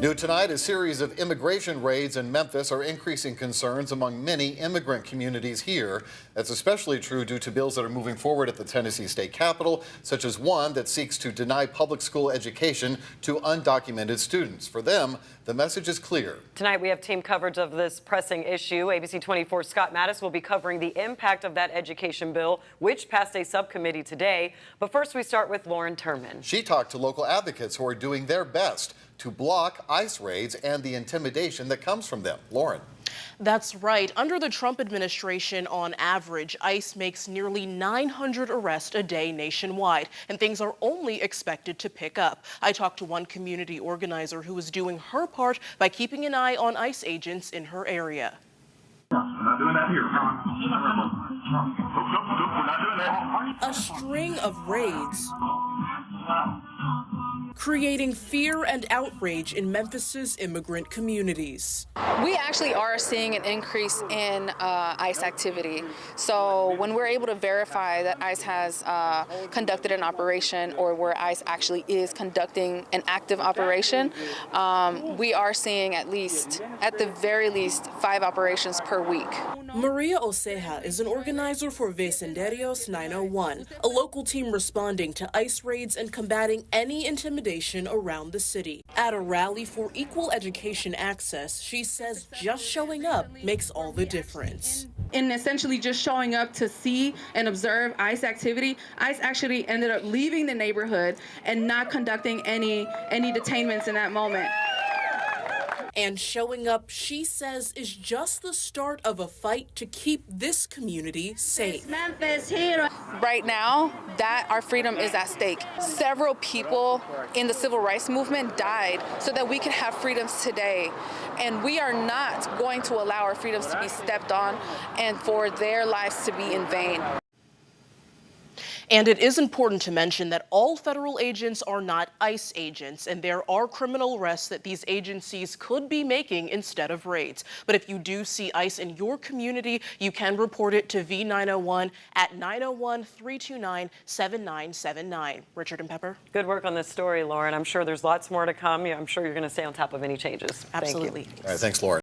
New tonight, a series of immigration raids in Memphis are increasing concerns among many immigrant communities here. That's especially true due to bills that are moving forward at the Tennessee state capitol, such as one that seeks to deny public school education to undocumented students. For them, the message is clear. Tonight, we have team coverage of this pressing issue. ABC 24's Scott Mattis will be covering the impact of that education bill, which passed a subcommittee today. But first, we start with Lauren Turman. She talked to local advocates who are doing their best to block ICE raids and the intimidation that comes from them. Lauren. That's right. Under the Trump administration, on average, ICE makes nearly 900 arrests a day nationwide, and things are only expected to pick up. I talked to one community organizer who is doing her part by keeping an eye on ICE agents in her area. We're not doing that here. We're not doing that. A string of raids creating fear and outrage in Memphis's immigrant communities. We actually are seeing an increase in ICE activity. So when we're able to verify that ICE has conducted an operation, or where ICE actually is conducting an active operation, we are seeing at the very least 5 operations per week. Maria Oseja is an organizer for Vecindarios 901, a local team responding to ICE raids and combating any intimidation around the city. At a rally for equal education access, she says just showing up makes all the difference. In essentially just showing up to see and observe ICE activity, ICE actually ended up leaving the neighborhood and not conducting any detainments in that moment. And showing up, she says, is just the start of a fight to keep this community safe. Memphis, here. Right now, our freedom is at stake. Several people in the civil rights movement died so that we can have freedoms today. And we are not going to allow our freedoms to be stepped on and for their lives to be in vain. And it is important to mention that all federal agents are not ICE agents, and there are criminal arrests that these agencies could be making instead of raids. But if you do see ICE in your community, you can report it to V901 at 901-329-7979. Richard and Pepper. Good work on this story, Lauren. I'm sure there's lots more to come. I'm sure you're going to stay on top of any changes. Absolutely. Thank you. All right, thanks, Lauren.